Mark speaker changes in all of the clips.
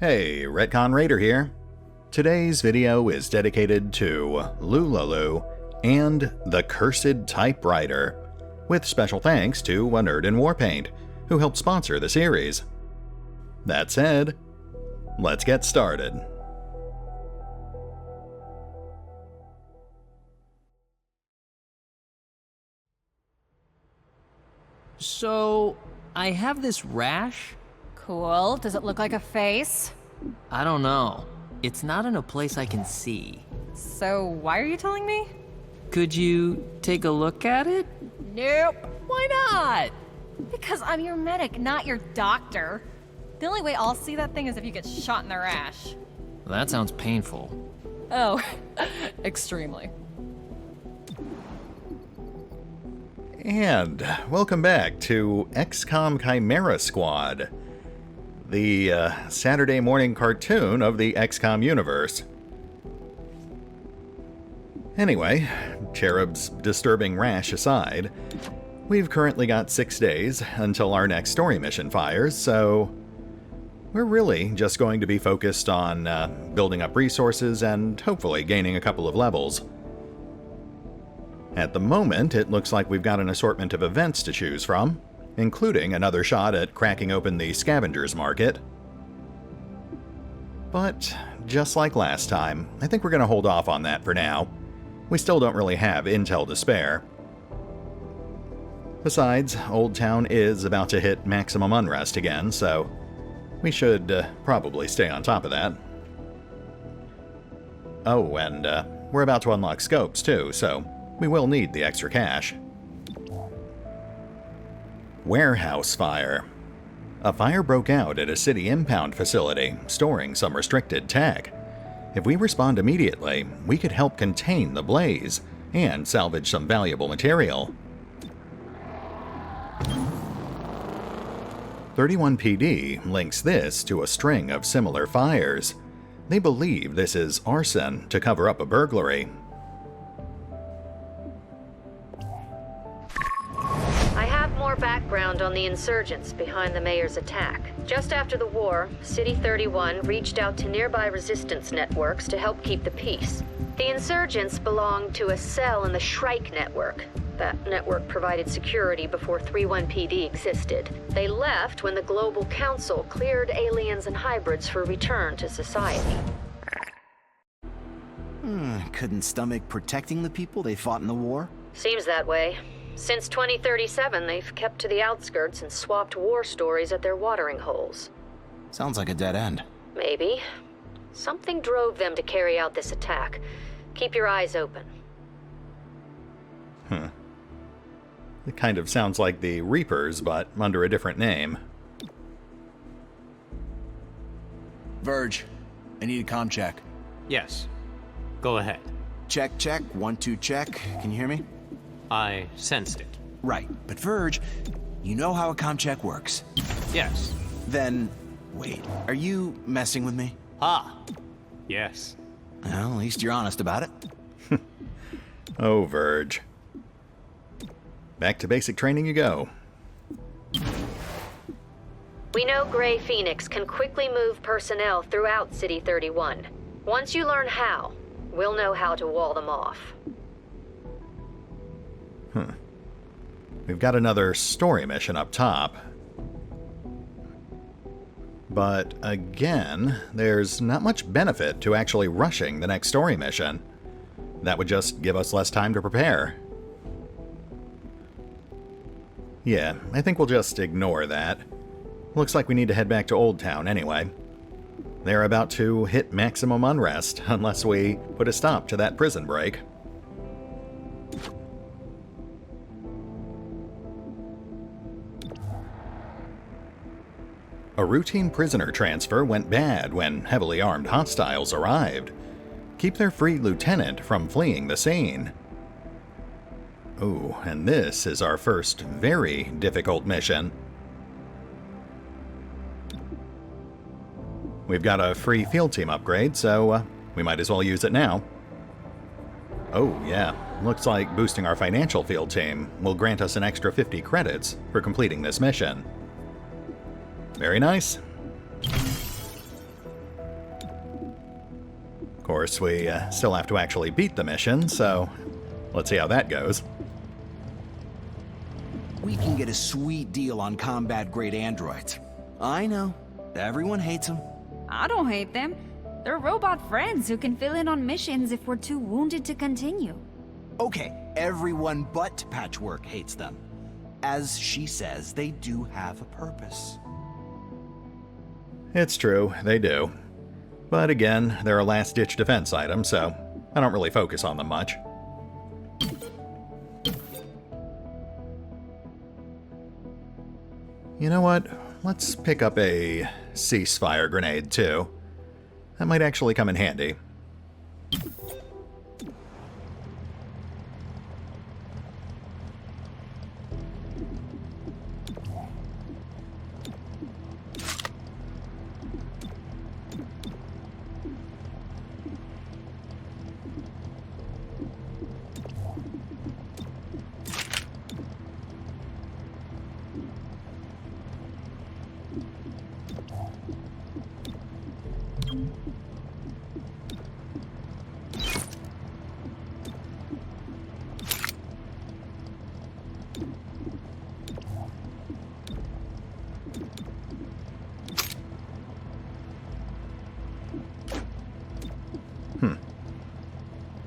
Speaker 1: Hey, RetconRaider here. Today's video is dedicated to Loolaloo and the Cursed Typewriter, with special thanks to Anerdinwarpaint, who helped sponsor the series. That said, let's get started.
Speaker 2: So, I have this rash.
Speaker 3: Cool. Does it look like a face?
Speaker 2: I don't know. It's not in a place I can see.
Speaker 3: So why are you telling me?
Speaker 2: Could you take a look at it?
Speaker 3: Nope.
Speaker 2: Why not?
Speaker 3: Because I'm your medic, not your doctor. The only way I'll see that thing is if you get shot in the rash.
Speaker 2: That sounds painful.
Speaker 3: Oh, extremely.
Speaker 1: And welcome back to XCOM Chimera Squad, the Saturday morning cartoon of the XCOM universe. Anyway, Cherub's disturbing rash aside, we've currently got 6 days until our next story mission fires, so we're really just going to be focused on building up resources and hopefully gaining a couple of levels. At the moment, it looks like we've got an assortment of events to choose from, including another shot at cracking open the Scavengers Market. But, just like last time, I think we're going to hold off on that for now. We still don't really have intel to spare. Besides, Old Town is about to hit maximum unrest again, so we should probably stay on top of that. Oh, and we're about to unlock scopes too, so we will need the extra cash. Warehouse fire. A fire broke out at a city impound facility storing some restricted tech. If we respond immediately, we could help contain the blaze and salvage some valuable material. 31 PD links this to a string of similar fires. They believe this is arson to cover up a burglary.
Speaker 4: More background on the insurgents behind the mayor's attack. Just after the war, City 31 reached out to nearby resistance networks to help keep the peace. The insurgents belonged to a cell in the Shrike network. That network provided security before 31 PD existed. They left when the Global Council cleared aliens and hybrids for return to society.
Speaker 5: Couldn't stomach protecting the people they fought in the war?
Speaker 4: Seems that way. Since 2037, they've kept to the outskirts and swapped war stories at their watering holes.
Speaker 5: Sounds like a dead end.
Speaker 4: Maybe. Something drove them to carry out this attack. Keep your eyes open.
Speaker 1: It kind of sounds like the Reapers, but under a different name.
Speaker 5: Verge, I need a comm check.
Speaker 6: Yes. Go ahead.
Speaker 5: Check, 1, 2, check. Can you hear me?
Speaker 6: I sensed it.
Speaker 5: Right, but Verge, you know how a comm check works.
Speaker 6: Yes.
Speaker 5: Then, wait, are you messing with me?
Speaker 6: Ah. Yes.
Speaker 5: Well, at least you're honest about it.
Speaker 1: Oh, Verge. Back to basic training you go.
Speaker 4: We know Grey Phoenix can quickly move personnel throughout City 31. Once you learn how, we'll know how to wall them off.
Speaker 1: We've got another story mission up top. But again, there's not much benefit to actually rushing the next story mission. That would just give us less time to prepare. Yeah, I think we'll just ignore that. Looks like we need to head back to Old Town anyway. They're about to hit maximum unrest unless we put a stop to that prison break. A routine prisoner transfer went bad when heavily armed hostiles arrived. Keep their freed lieutenant from fleeing the scene. Ooh, and this is our first very difficult mission. We've got a free field team upgrade, so we might as well use it now. Oh yeah, looks like boosting our financial field team will grant us an extra 50 credits for completing this mission. Very nice. course, we still have to actually beat the mission, so let's see how that goes.
Speaker 5: We can get a sweet deal on combat-grade androids. I know. Everyone hates them.
Speaker 7: I don't hate them. They're robot friends who can fill in on missions if we're too wounded to continue.
Speaker 5: Okay, everyone but Patchwork hates them. As she says, they do have a purpose.
Speaker 1: It's true, they do. But again, they're a last-ditch defense item, so I don't really focus on them much. You know what? Let's pick up a Ceasefire Grenade, too. That might actually come in handy.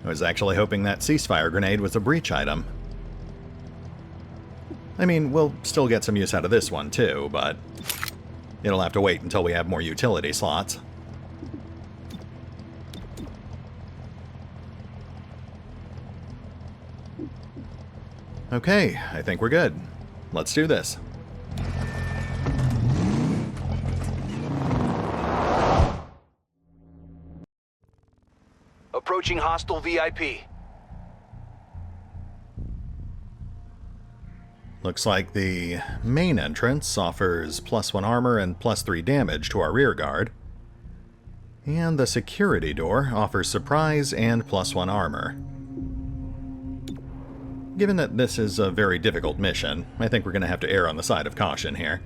Speaker 1: I was actually hoping that Ceasefire Grenade was a breach item. I mean, we'll still get some use out of this one too, but it'll have to wait until we have more utility slots. Okay, I think we're good. Let's do this.
Speaker 5: Approaching hostile VIP.
Speaker 1: Looks like the main entrance offers +1 armor and +3 damage to our rear guard. And the security door offers surprise and +1 armor. Given that this is a very difficult mission, I think we're going to have to err on the side of caution here.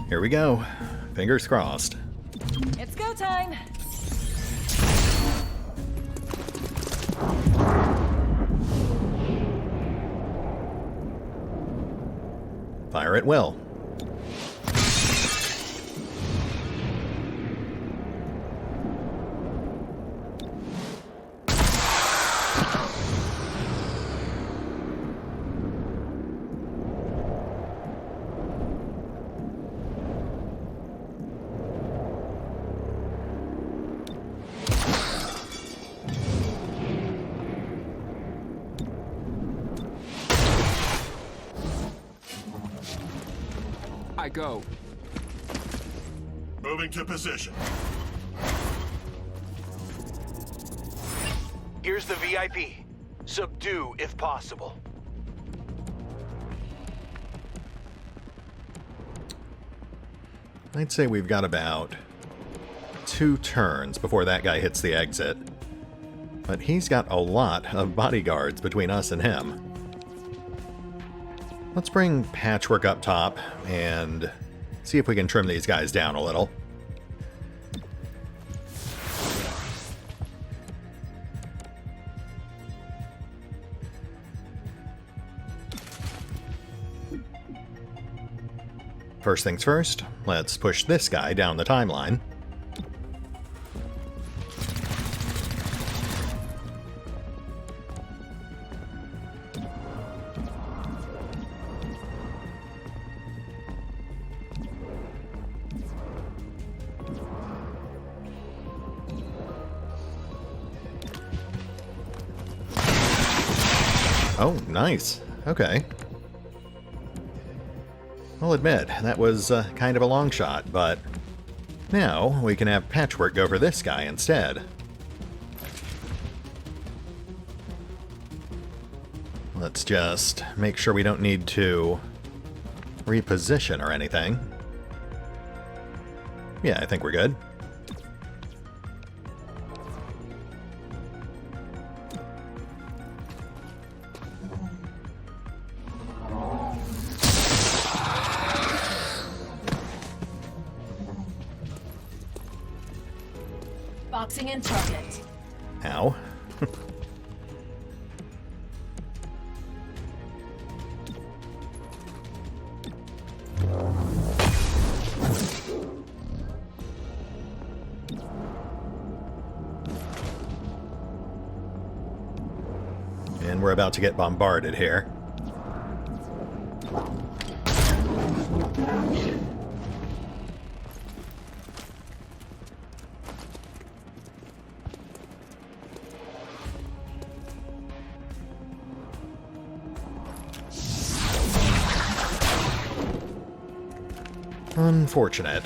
Speaker 1: Here we go. Fingers crossed.
Speaker 3: It's go time!
Speaker 1: Fire at will.
Speaker 8: I go.
Speaker 9: Moving to position.
Speaker 5: Here's the VIP. Subdue if possible.
Speaker 1: I'd say we've got about 2 turns before that guy hits the exit. But he's got a lot of bodyguards between us and him. Let's bring Patchwork up top and see if we can trim these guys down a little. First things first, let's push this guy down the timeline. Oh, nice. Okay. I'll admit, that was kind of a long shot, but now we can have Patchwork go for this guy instead. Let's just make sure we don't need to reposition or anything. Yeah, I think we're good.
Speaker 8: Boxing in target.
Speaker 1: Ow. And we're about to get bombarded here. Unfortunate.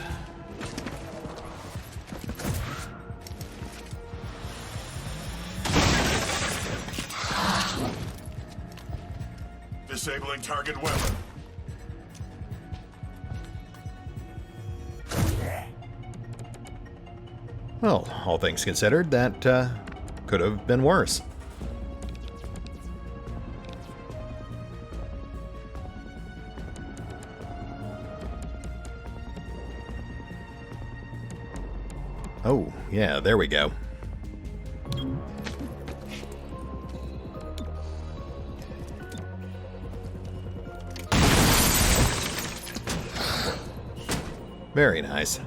Speaker 9: Disabling target weapon.
Speaker 1: Well, all things considered, that could have been worse. Oh, yeah, there we go. Very nice.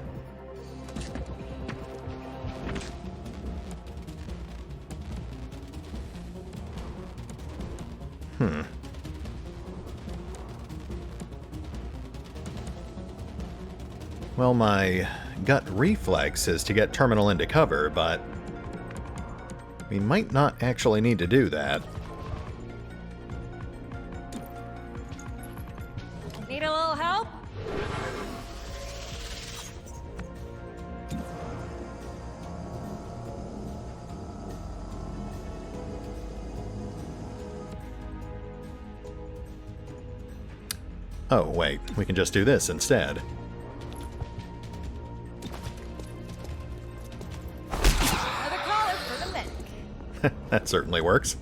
Speaker 1: Well, my gut reflex is to get Terminal into cover, but we might not actually need to do that.
Speaker 3: Need a little help?
Speaker 1: Oh, wait, we can just do this instead.
Speaker 3: Another collar for the medic.
Speaker 1: That certainly works.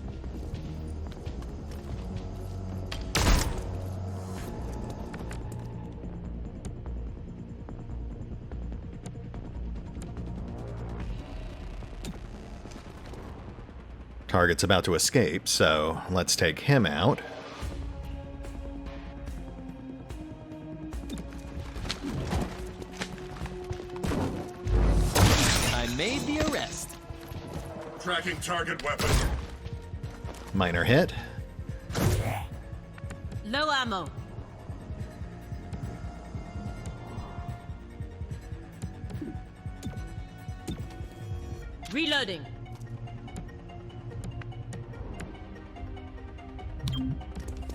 Speaker 1: Target's about to escape, so let's take him out.
Speaker 2: I made the arrest.
Speaker 9: Tracking target weapon.
Speaker 1: Minor hit.
Speaker 8: Low ammo. Reloading.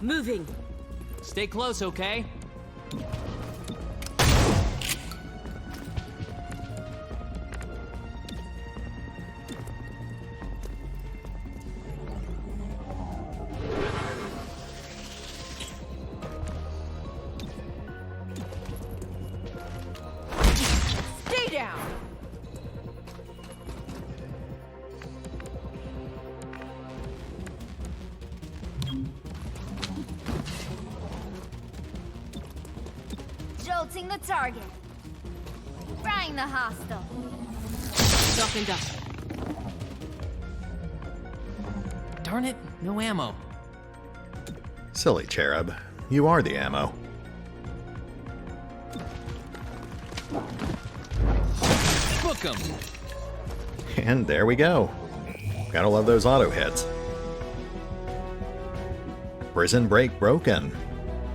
Speaker 8: Moving.
Speaker 2: Stay close, okay?
Speaker 3: Stay down!
Speaker 7: Jolting the target. Frying the hostile.
Speaker 8: Duck and duck.
Speaker 2: Darn it, no ammo.
Speaker 1: Silly cherub. You are the ammo.
Speaker 2: Book 'em.
Speaker 1: And there we go. Gotta love those auto hits. Prison break broken.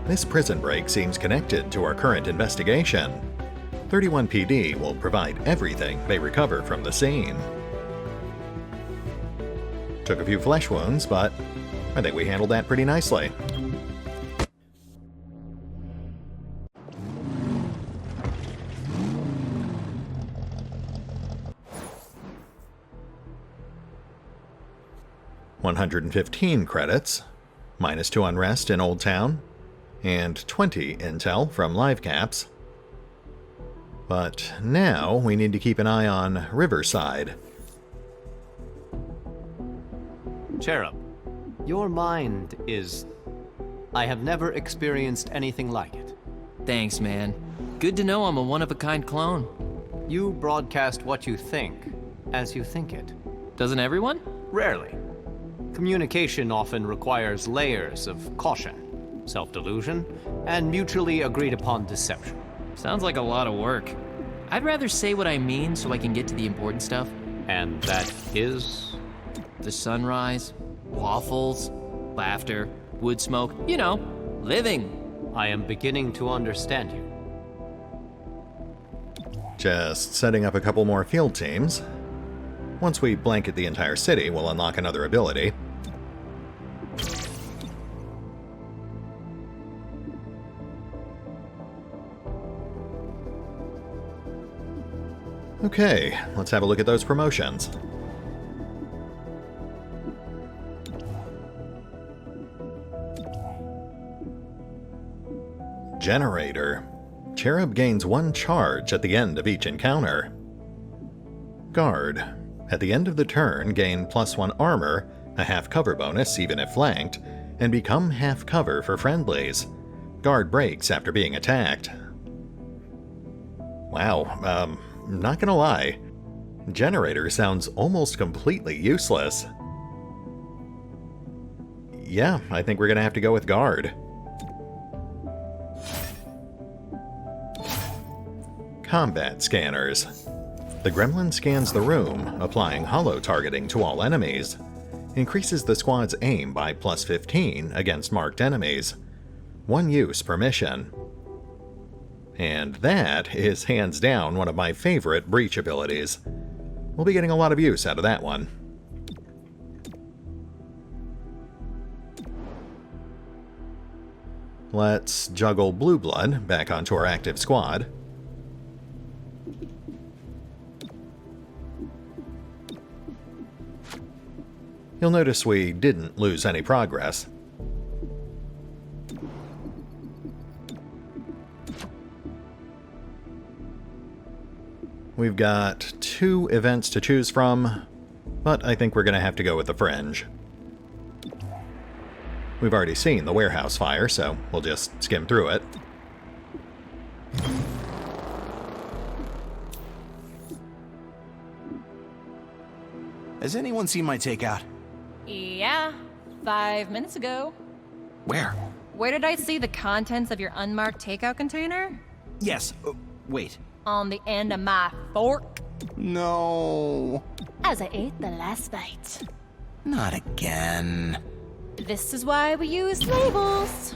Speaker 1: This prison break seems connected to our current investigation. 31 PD will provide everything they recover from the scene. Took a few flesh wounds, but I think we handled that pretty nicely. $115 credits, -2 unrest in Old Town, and 20 intel from live caps. But now we need to keep an eye on Riverside.
Speaker 6: Cherub, your mind is... I have never experienced anything like it.
Speaker 2: Thanks, man. Good to know I'm a one-of-a-kind clone.
Speaker 6: You broadcast what you think, as you think it.
Speaker 2: Doesn't everyone?
Speaker 6: Rarely. Communication often requires layers of caution, self-delusion, and mutually agreed-upon deception.
Speaker 2: Sounds like a lot of work. I'd rather say what I mean so I can get to the important stuff.
Speaker 6: And that is?
Speaker 2: The sunrise, waffles, laughter, wood smoke, you know, living.
Speaker 6: I am beginning to understand you.
Speaker 1: Just setting up a couple more field teams. Once we blanket the entire city, we'll unlock another ability. Okay, let's have a look at those promotions. Generator. Cherub gains 1 charge at the end of each encounter. Guard. At the end of the turn, gain +1 armor, a half cover bonus even if flanked, and become half cover for friendlies. Guard breaks after being attacked. Wow, not gonna lie. Generator sounds almost completely useless. Yeah, I think we're gonna have to go with Guard. Combat scanners. The gremlin scans the room, applying holo targeting to all enemies. Increases the squad's aim by +15 against marked enemies. 1 use per mission. And that is hands down one of my favorite breach abilities. We'll be getting a lot of use out of that one. Let's juggle Blue Blood back onto our active squad. You'll notice we didn't lose any progress. We've got 2 events to choose from, but I think we're going to have to go with the Fringe. We've already seen the warehouse fire, so we'll just skim through it.
Speaker 5: Has anyone seen my takeout?
Speaker 3: Yeah, 5 minutes ago.
Speaker 5: Where?
Speaker 3: Where did I see the contents of your unmarked takeout container?
Speaker 5: Yes. Wait.
Speaker 3: On the end of my fork.
Speaker 5: No.
Speaker 3: As I ate the last bite.
Speaker 5: Not again.
Speaker 3: This is why we use labels.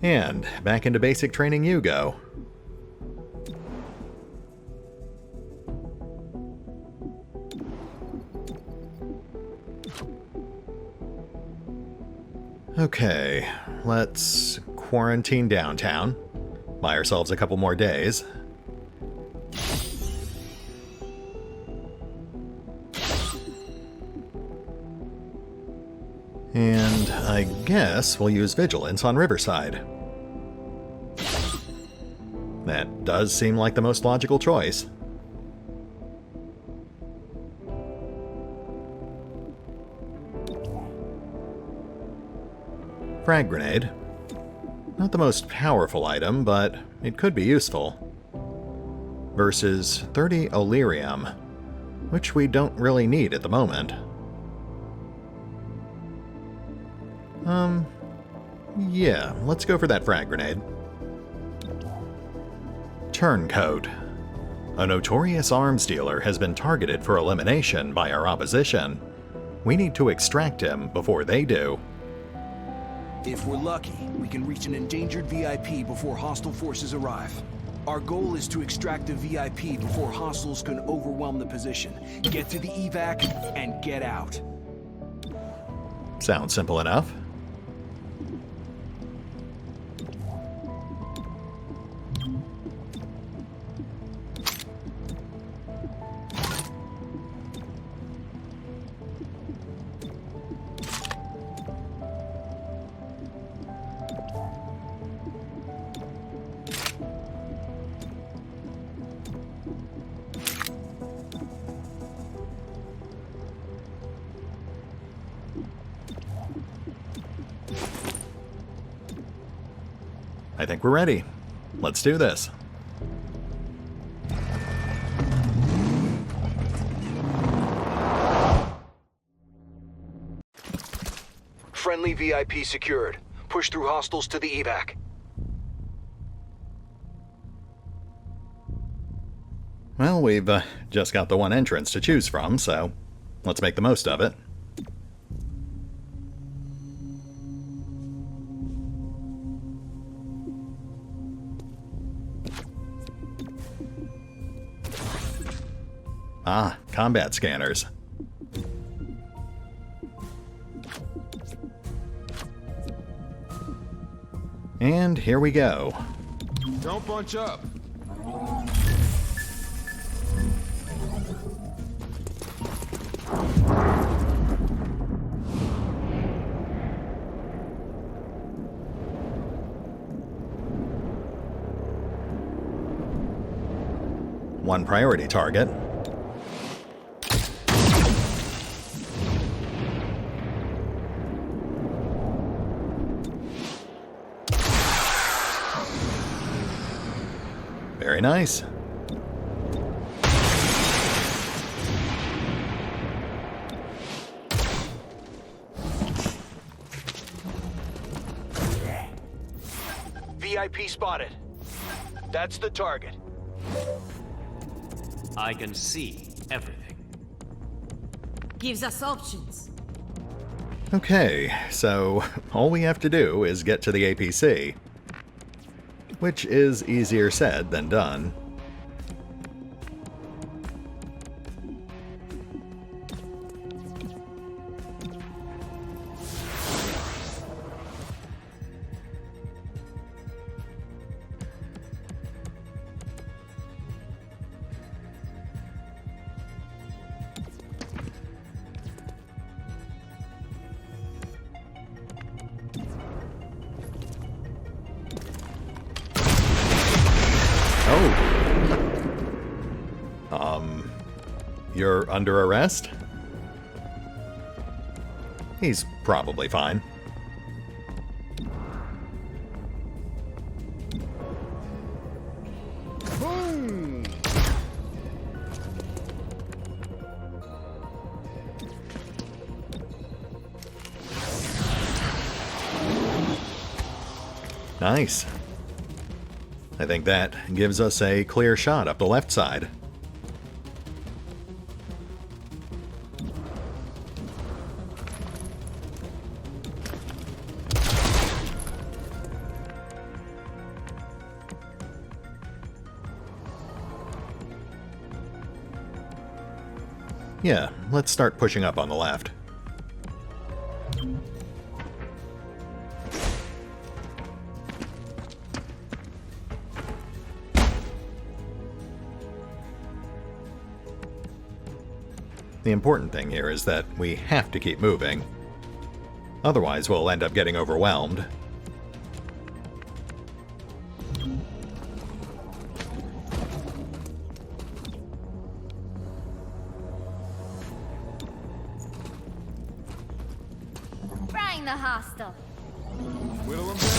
Speaker 1: And back into basic training you go. Okay, let's quarantine downtown. Buy ourselves a couple more days. And I guess we'll use Vigilance on Riverside. That does seem like the most logical choice. Frag Grenade. Not the most powerful item, but it could be useful. Versus 30 Illyrium, which we don't really need at the moment. Yeah, let's go for that Frag Grenade. Turncoat. A notorious arms dealer has been targeted for elimination by our opposition. We need to extract him before they do.
Speaker 5: If we're lucky, we can reach an endangered VIP before hostile forces arrive. Our goal is to extract the VIP before hostiles can overwhelm the position. Get to the evac and get out.
Speaker 1: Sounds simple enough. I think we're ready. Let's do this.
Speaker 5: friendly VIP secured. Push through hostiles to the evac.
Speaker 1: Well, we've just got the one entrance to choose from, so let's make the most of it. Ah, combat scanners. And here we go.
Speaker 9: Don't bunch up.
Speaker 1: One priority target. Very nice.
Speaker 5: VIP spotted. That's the target.
Speaker 6: I can see everything.
Speaker 8: Gives us options.
Speaker 1: Okay, so all we have to do is get to the APC, which is easier said than done. You're under arrest? He's probably fine.
Speaker 9: Boom!
Speaker 1: Nice. I think that gives us a clear shot up the left side. Yeah, let's start pushing up on the left. The important thing here is that we have to keep moving. Otherwise, we'll end up getting overwhelmed.
Speaker 3: Frying the hostile.
Speaker 9: Whittle them down.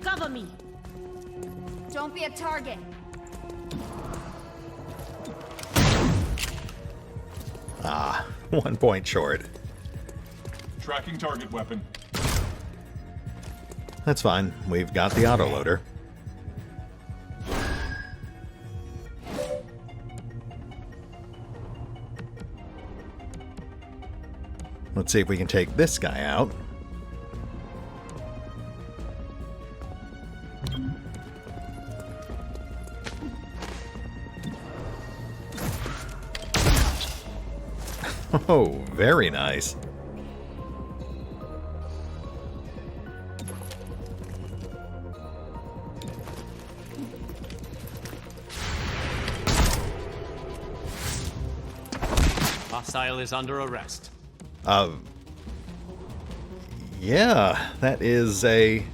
Speaker 8: Cover me.
Speaker 3: Don't be a target.
Speaker 1: Ah, 1 point short.
Speaker 9: Tracking target weapon.
Speaker 1: That's fine. We've got the autoloader. Let's see if we can take this guy out. Oh, very nice.
Speaker 6: Hostile is under arrest.
Speaker 1: Yeah, that is a...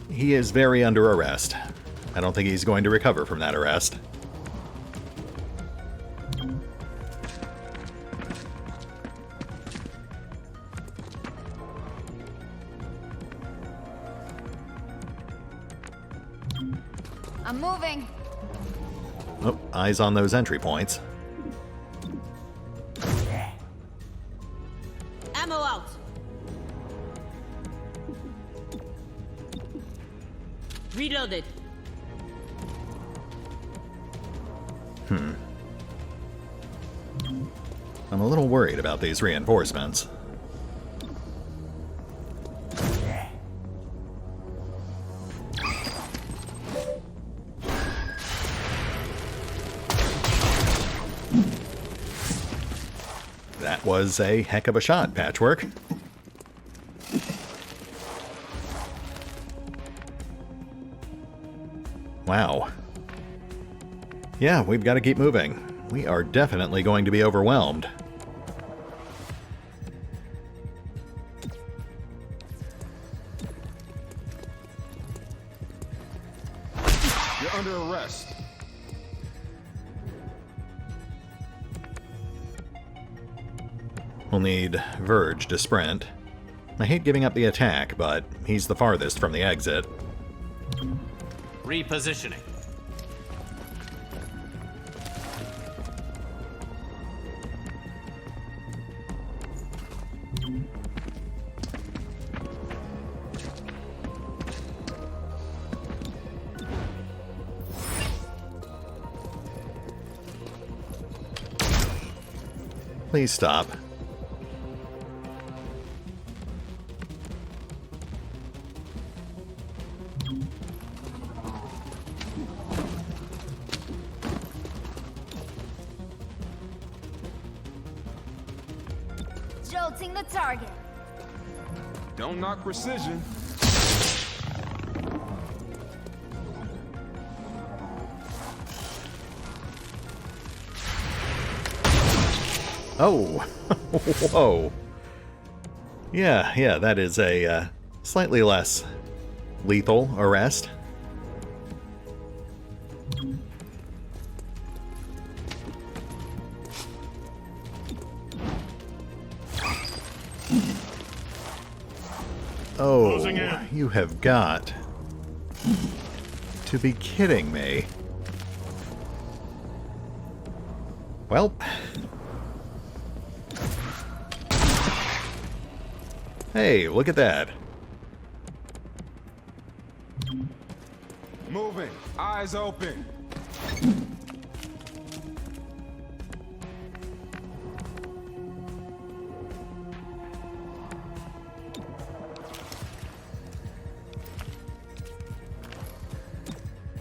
Speaker 1: He is very under arrest. I don't think he's going to recover from that arrest.
Speaker 7: I'm moving.
Speaker 1: Oh, eyes on those entry points.
Speaker 8: Ammo out. Reloaded.
Speaker 1: I'm a little worried about these reinforcements. That was a heck of a shot, Patchwork. Wow. Yeah, we've got to keep moving. We are definitely going to be overwhelmed.
Speaker 9: You're under arrest.
Speaker 1: We'll need Verge to sprint. I hate giving up the attack, but he's the farthest from the exit.
Speaker 6: Repositioning.
Speaker 1: Please stop.
Speaker 7: Jolting the target.
Speaker 9: Don't knock precision.
Speaker 1: Oh! Whoa. Yeah, that is a slightly less lethal arrest. Oh, you have got to be kidding me. Well... Hey, look at that.
Speaker 9: Moving. Eyes open.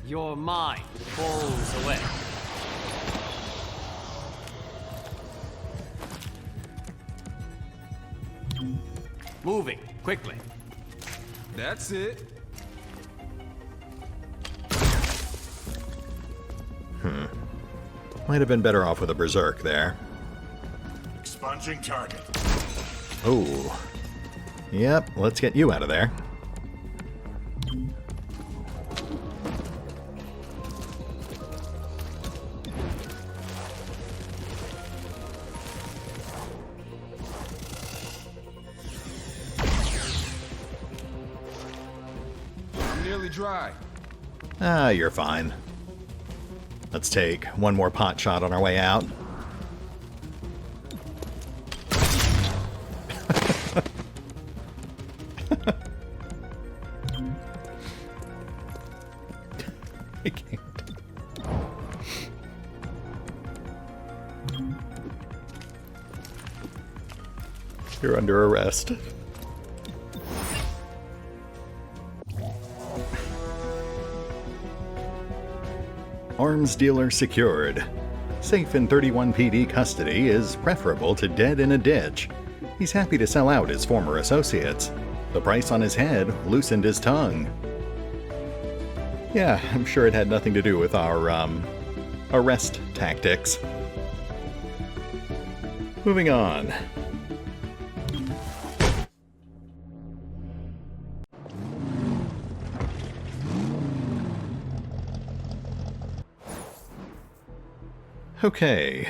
Speaker 6: Your mind falls away. Moving, quickly.
Speaker 9: That's it.
Speaker 1: Might have been better off with a berserk there.
Speaker 10: Expunging target.
Speaker 1: Oh. Yep, let's get you out of there.
Speaker 9: I'm nearly dry.
Speaker 1: Ah, you're fine. Let's take one more pot shot on our way out. I can't. You're under arrest. Arms dealer secured. Safe in 31 PD custody is preferable to dead in a ditch. He's happy to sell out his former associates. The price on his head loosened his tongue. Yeah, I'm sure it had nothing to do with our, arrest tactics. Moving on. Okay,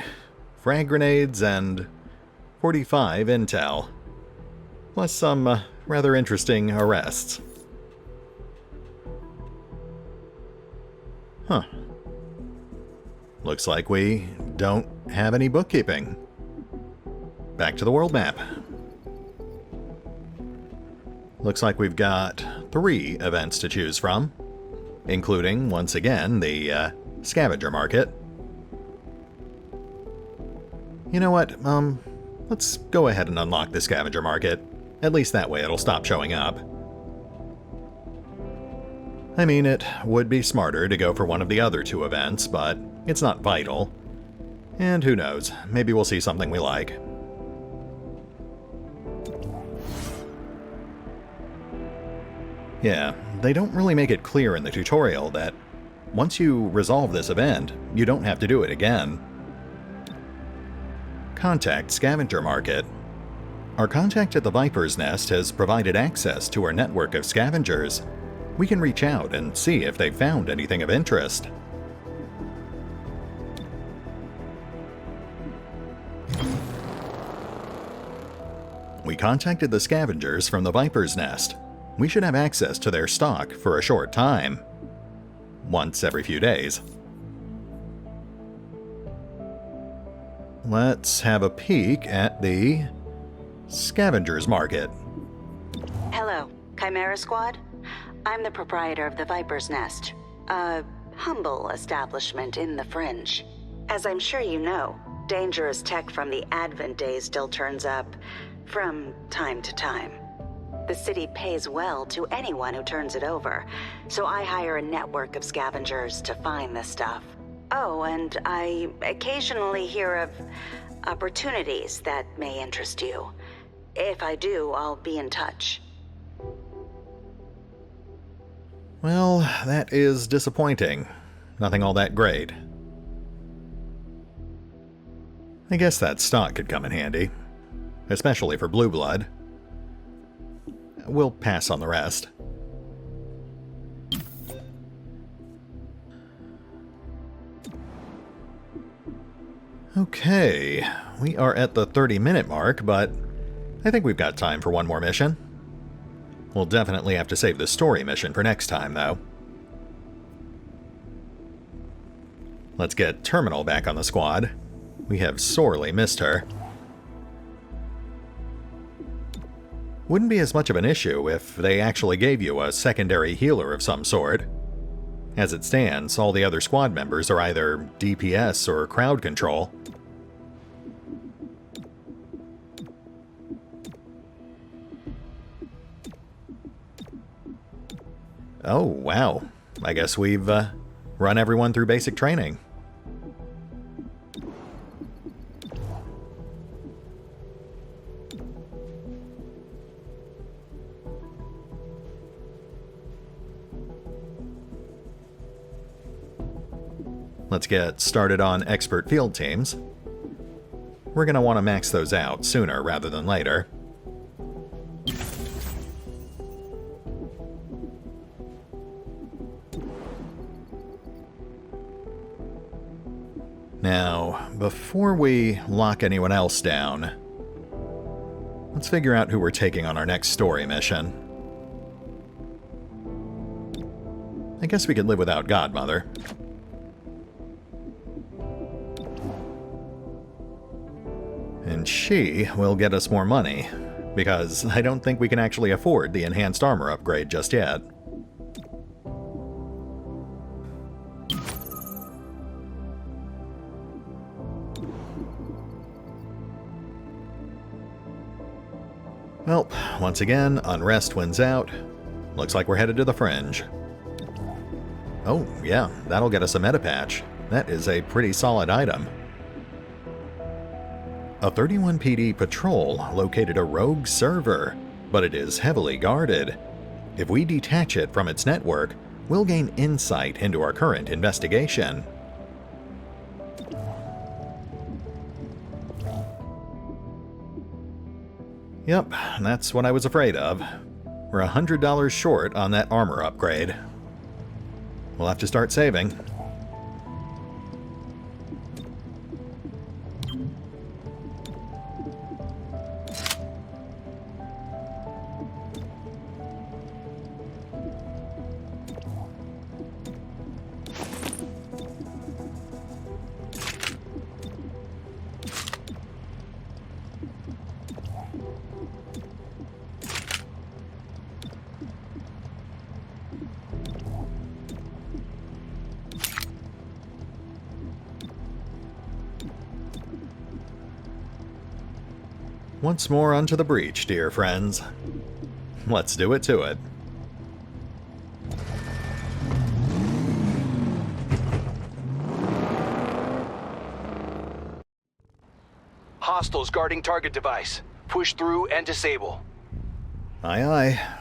Speaker 1: frag grenades and 45 intel, plus some rather interesting arrests. Huh. Looks like we don't have any bookkeeping. Back to the world map. Looks like we've got 3 events to choose from, including, once again, the Scavenger Market. You know what, let's go ahead and unlock the Scavenger Market. At least that way it'll stop showing up. I mean, it would be smarter to go for one of the other 2 events, but it's not vital. And who knows, maybe we'll see something we like. Yeah, they don't really make it clear in the tutorial that once you resolve this event, you don't have to do it again. Contact Scavenger Market. Our contact at the Viper's Nest has provided access to our network of scavengers. We can reach out and see if they've found anything of interest. We contacted the scavengers from the Viper's Nest. We should have access to their stock for a short time. Once every few days. Let's have a peek at the Scavengers Market.
Speaker 11: Hello, Chimera Squad. I'm the proprietor of the Viper's Nest, a humble establishment in the fringe. As I'm sure you know, dangerous tech from the Advent days still turns up from time to time. The city pays well to anyone who turns it over, so I hire a network of scavengers to find this stuff. Oh, and I occasionally hear of opportunities that may interest you. If I do, I'll be in touch.
Speaker 1: Well, that is disappointing. Nothing all that great. I guess that stock could come in handy, especially for blue blood. We'll pass on the rest. Okay, we are at the 30-minute mark, but I think we've got time for one more mission. We'll definitely have to save the story mission for next time, though. Let's get Terminal back on the squad. We have sorely missed her. Wouldn't be as much of an issue if they actually gave you a secondary healer of some sort. As it stands, all the other squad members are either DPS or crowd control. Oh, wow. I guess we've run everyone through basic training. Let's get started on expert field teams. We're going to want to max those out sooner rather than later. Now, before we lock anyone else down, let's figure out who we're taking on our next story mission. I guess we could live without Godmother. And she will get us more money, because I don't think we can actually afford the enhanced armor upgrade just yet. Well, once again, Unrest wins out. Looks like we're headed to the Fringe. Oh, yeah, that'll get us a meta patch. That is a pretty solid item. A 31 PD patrol located a rogue server, but it is heavily guarded. If we detach it from its network, we'll gain insight into our current investigation. Yep, that's what I was afraid of. We're $100 short on that armor upgrade. We'll have to start saving. Once more onto the breach, dear friends. Let's do it to it.
Speaker 5: Hostiles guarding target device. Push through and disable.
Speaker 1: Aye, aye.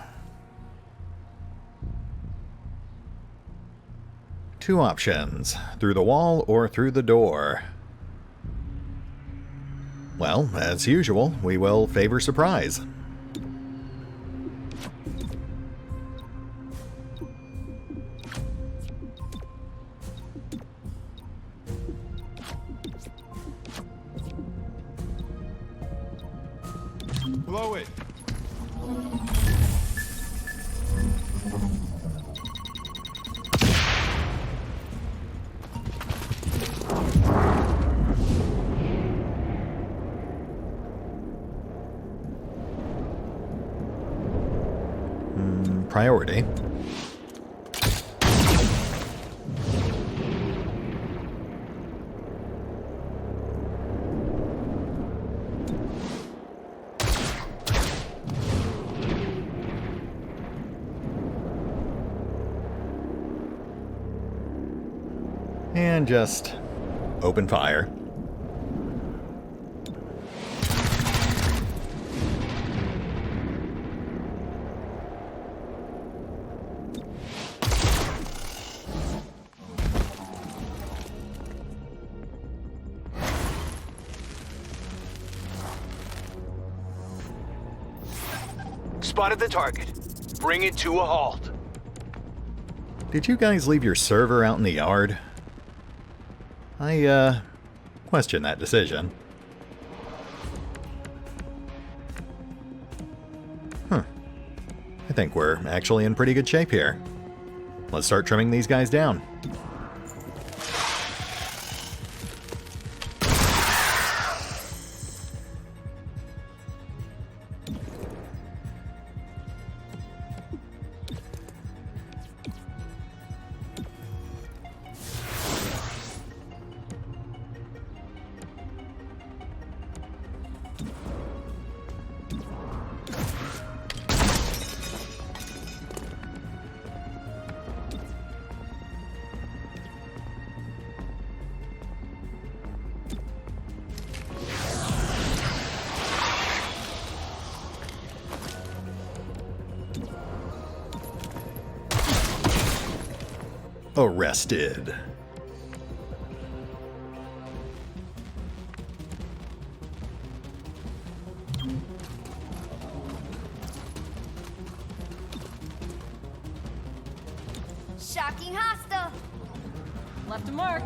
Speaker 1: Two options, through the wall or through the door. Well, as usual, we will favor surprise.
Speaker 9: Blow it.
Speaker 1: Priority. And just open fire.
Speaker 5: Spotted the target. Bring it to a halt.
Speaker 1: Did you guys leave your server out in the yard? I, question that decision. I think we're actually in pretty good shape here. Let's start trimming these guys down. Arrested.
Speaker 7: Shocking hostile.
Speaker 3: Left a mark.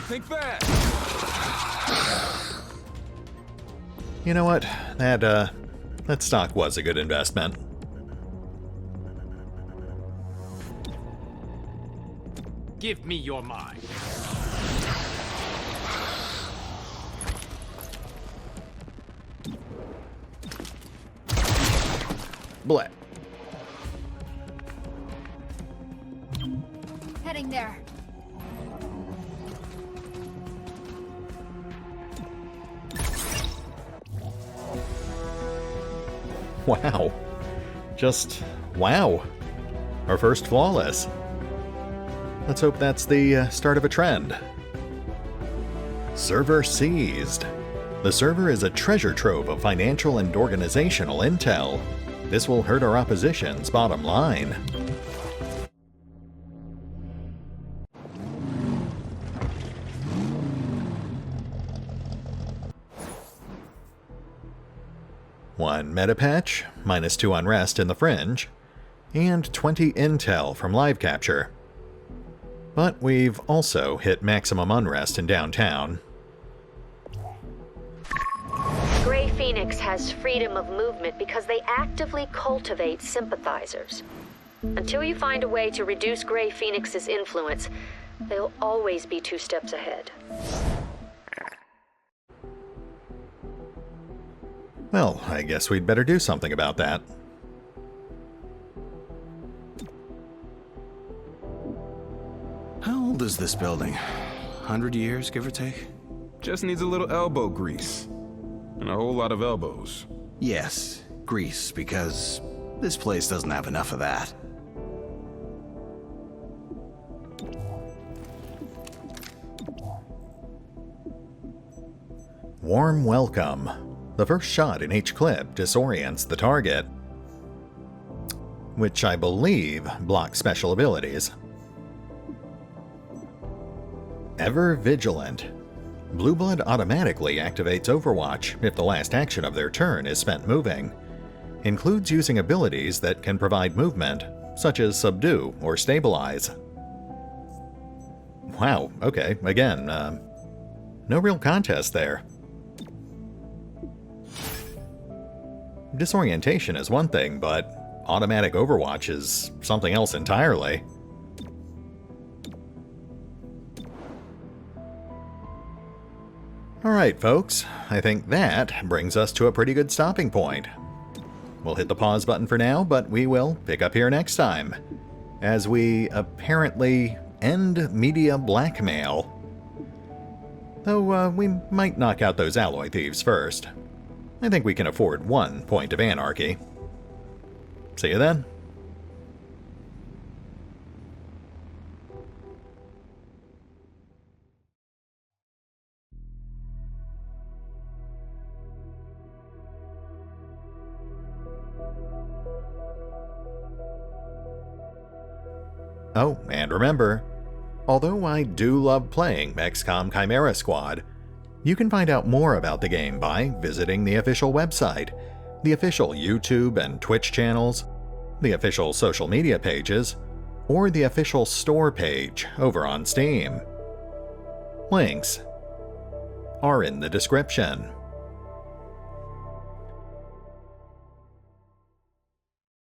Speaker 9: Think fast.
Speaker 1: You know what? That stock was a good investment.
Speaker 12: Give me your mind.
Speaker 1: Bleh.
Speaker 7: Heading there.
Speaker 1: Wow. Just wow. Our first flawless. Let's hope that's the start of a trend. Server seized. The server is a treasure trove of financial and organizational intel. This will hurt our opposition's bottom line. One meta patch, -2 unrest in the fringe, and 20 intel from live capture. But we've also hit maximum unrest in downtown.
Speaker 4: Gray Phoenix has freedom of movement because they actively cultivate sympathizers. Until you find a way to reduce Grey Phoenix's influence, they'll always be 2 steps ahead.
Speaker 1: Well, I guess we'd better do something about that.
Speaker 5: How old is this building? 100 years, give or take?
Speaker 9: Just needs a little elbow grease. And a whole lot of elbows.
Speaker 5: Yes, grease, because this place doesn't have enough of that.
Speaker 1: Warm welcome. The first shot in each clip disorients the target, which I believe blocks special abilities. Ever vigilant. Blue Blood automatically activates Overwatch if the last action of their turn is spent moving. Includes using abilities that can provide movement, such as Subdue or Stabilize. Wow, okay, again, no real contest there. Disorientation is one thing, but automatic Overwatch is something else entirely. Alright folks, I think that brings us to a pretty good stopping point. We'll hit the pause button for now, but we will pick up here next time, as we apparently end media blackmail. Though we might knock out those alloy thieves first. I think we can afford 1 point of anarchy. See you then. Oh, and remember, although I do love playing XCOM Chimera Squad, you can find out more about the game by visiting the official website, the official YouTube and Twitch channels, the official social media pages, or the official store page over on Steam. Links are in the description.